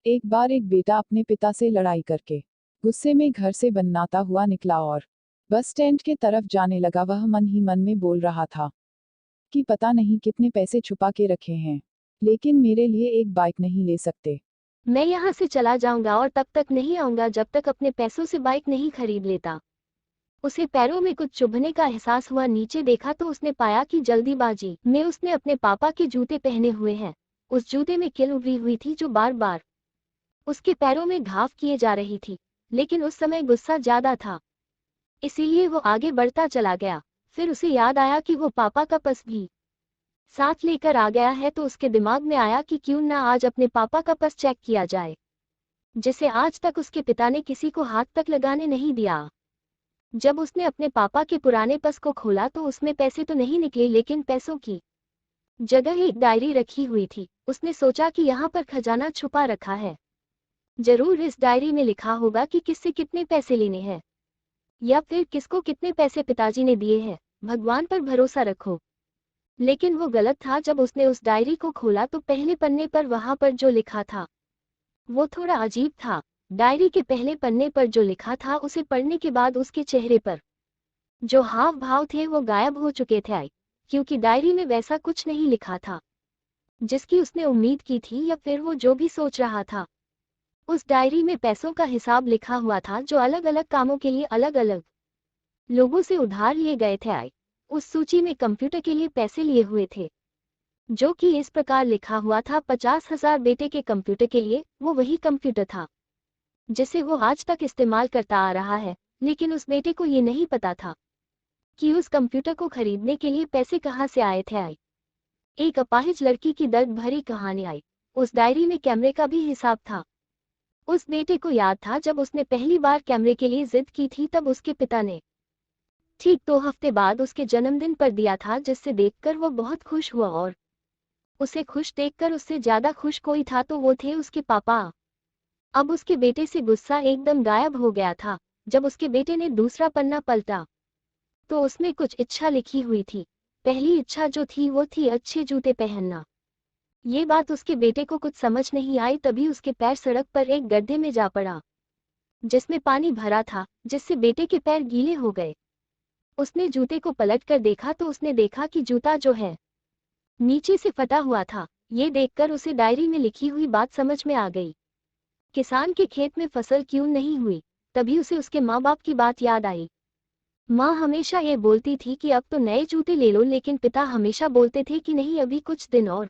एक बार एक बेटा अपने पिता से लड़ाई करके गुस्से में घर से बनाता हुआ निकला और बस स्टैंड के तरफ जाने लगा। वह मन ही मन में बोल रहा था कि पता नहीं कितने पैसे छुपा के रखे हैं, लेकिन मेरे लिए एक बाइक नहीं ले सकते। मैं यहाँ से चला जाऊंगा और तब तक नहीं आऊंगा जब तक अपने पैसों से बाइक नहीं खरीद लेता। उसे पैरों में कुछ चुभने का एहसास हुआ। नीचे देखा तो उसने पाया कि जल्दीबाजी में उसने अपने पापा के जूते पहने हुए हैं। उस जूते में कील उभरी हुई थी जो बार बार उसके पैरों में घाव किए जा रही थी, लेकिन उस समय गुस्सा ज्यादा था, इसीलिए वो आगे बढ़ता चला गया। फिर उसे याद आया कि वो पापा का पर्स भी साथ लेकर आ गया है, तो उसके दिमाग में आया कि क्यों ना आज अपने पापा का पर्स चेक किया जाए, जिसे आज तक उसके पिता ने किसी को हाथ तक लगाने नहीं दिया। जब उसने अपने पापा के पुराने पर्स को खोला तो उसमें पैसे तो नहीं निकले, लेकिन पैसों की जगह एक डायरी रखी हुई थी। उसने सोचा कि यहाँ पर खजाना छुपा रखा है, जरूर इस डायरी में लिखा होगा कि किससे कितने पैसे लेने हैं, या फिर किसको कितने पैसे पिताजी ने दिए हैं। भगवान पर भरोसा रखो। लेकिन वो गलत था। जब उसने उस डायरी को खोला तो पहले पन्ने पर वहां पर जो लिखा था वो थोड़ा अजीब था। डायरी के पहले पन्ने पर जो लिखा था उसे पढ़ने के बाद उसके चेहरे पर जो हाव भाव थे वो गायब हो चुके थे, क्योंकि डायरी में वैसा कुछ नहीं लिखा था जिसकी उसने उम्मीद की थी, या फिर वो जो भी सोच रहा था। उस डायरी में पैसों का हिसाब लिखा हुआ था जो अलग अलग कामों के लिए अलग अलग लोगों से उधार लिए गए थे। उस सूची में कंप्यूटर के लिए पैसे लिए हुए थे, जो कि इस प्रकार लिखा हुआ था 50,000 बेटे के कंप्यूटर के लिए। वो वही कंप्यूटर था जिसे वो आज तक इस्तेमाल करता आ रहा है, लेकिन उस बेटे को ये नहीं पता था कि उस कंप्यूटर को खरीदने के लिए पैसे कहाँ से आए थे। एक अपाहिज लड़की की दर्द भरी कहानी आई। उस डायरी में कैमरे का भी हिसाब था। उस बेटे को याद था जब उसने पहली बार कैमरे के लिए जिद की थी, तब उसके पिता ने ठीक 2 हफ्ते बाद उसके जन्मदिन पर दिया था, जिससे देखकर वो बहुत खुश हुआ। और उसे खुश देखकर उससे ज्यादा खुश कोई था तो वो थे उसके पापा। अब उसके बेटे से गुस्सा एकदम गायब हो गया था। जब उसके बेटे ने दूसरा पन्ना पलटा तो उसमें कुछ इच्छा लिखी हुई थी। पहली इच्छा जो थी वो थी अच्छे जूते पहनना। ये बात उसके बेटे को कुछ समझ नहीं आई। तभी उसके पैर सड़क पर एक गड्ढे में जा पड़ा जिसमें पानी भरा था, जिससे बेटे के पैर गीले हो गए। उसने जूते को पलट कर देखा तो उसने देखा कि जूता जो है नीचे से फटा हुआ था। ये देखकर उसे डायरी में लिखी हुई बात समझ में आ गई। किसान के खेत में फसल क्यों नहीं हुई। तभी उसे उसके माँ बाप की बात याद आई। माँ हमेशा ये बोलती थी कि अब तो नए जूते ले लो, लेकिन पिता हमेशा बोलते थे कि नहीं, अभी कुछ दिन और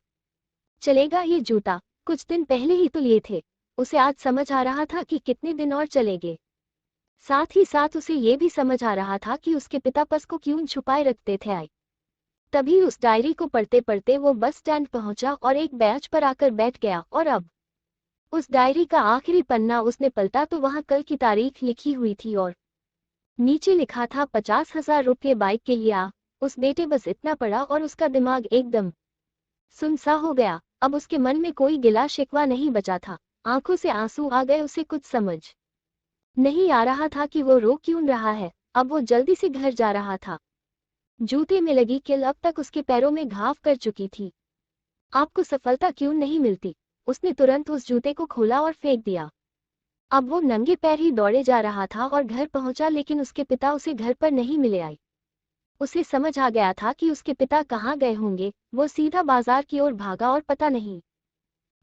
चलेगा ये जूता, कुछ दिन पहले ही तो लिए थे। उसे आज समझ आ रहा था कि कितने दिन और चलेंगे। साथ ही साथ उसे ये भी समझ आ रहा था कि उसके पिता पर्स को क्यों छुपाए रखते थे। तभी उस डायरी को पढ़ते पढ़ते वो बस स्टैंड पहुंचा और एक बेंच पर आकर बैठ गया। और अब उस डायरी का आखिरी पन्ना उसने पलटा तो वहां कल की तारीख लिखी हुई थी और नीचे लिखा था 50,000 रुपये बाइक के लिए। उस बेटे बस इतना पड़ा और उसका दिमाग एकदम सुनसा हो गया। अब उसके मन में कोई गिला शिकवा नहीं बचा था। आंखों से आंसू आ गए। उसे कुछ समझ नहीं आ रहा था कि वो रो क्यों रहा है। अब वो जल्दी से घर जा रहा था। जूते में लगी कील अब तक उसके पैरों में घाव कर चुकी थी। आपको सफलता क्यों नहीं मिलती। उसने तुरंत उस जूते को खोला और फेंक दिया। अब वो नंगे पैर ही दौड़े जा रहा था और घर पहुंचा, लेकिन उसके पिता उसे घर पर नहीं मिले। आई उसे समझ आ गया था कि उसके पिता कहाँ गए होंगे। वो सीधा बाजार की ओर भागा और पता नहीं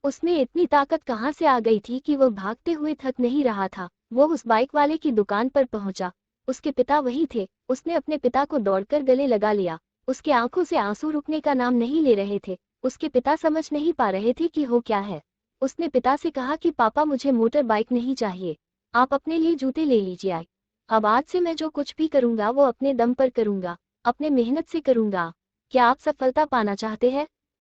उसमें इतनी ताकत कहाँ से आ गई थी कि वो भागते हुए थक नहीं रहा था। वो उस बाइक वाले की दुकान पर पहुंचा। उसके पिता वही थे। उसने अपने पिता को दौड़कर गले लगा लिया। उसके आंखों से आंसू रुकने का नाम नहीं ले रहे थे। उसके पिता समझ नहीं पा रहे थे कि हो क्या है। उसने पिता से कहा कि पापा, मुझे मोटर बाइक नहीं चाहिए, आप अपने लिए जूते ले लीजिए। अब आज से मैं जो कुछ भी करूंगा वो अपने दम पर करूंगा, अपने मेहनत से करूंगा। क्या आप सफलता पाना चाहते हैं?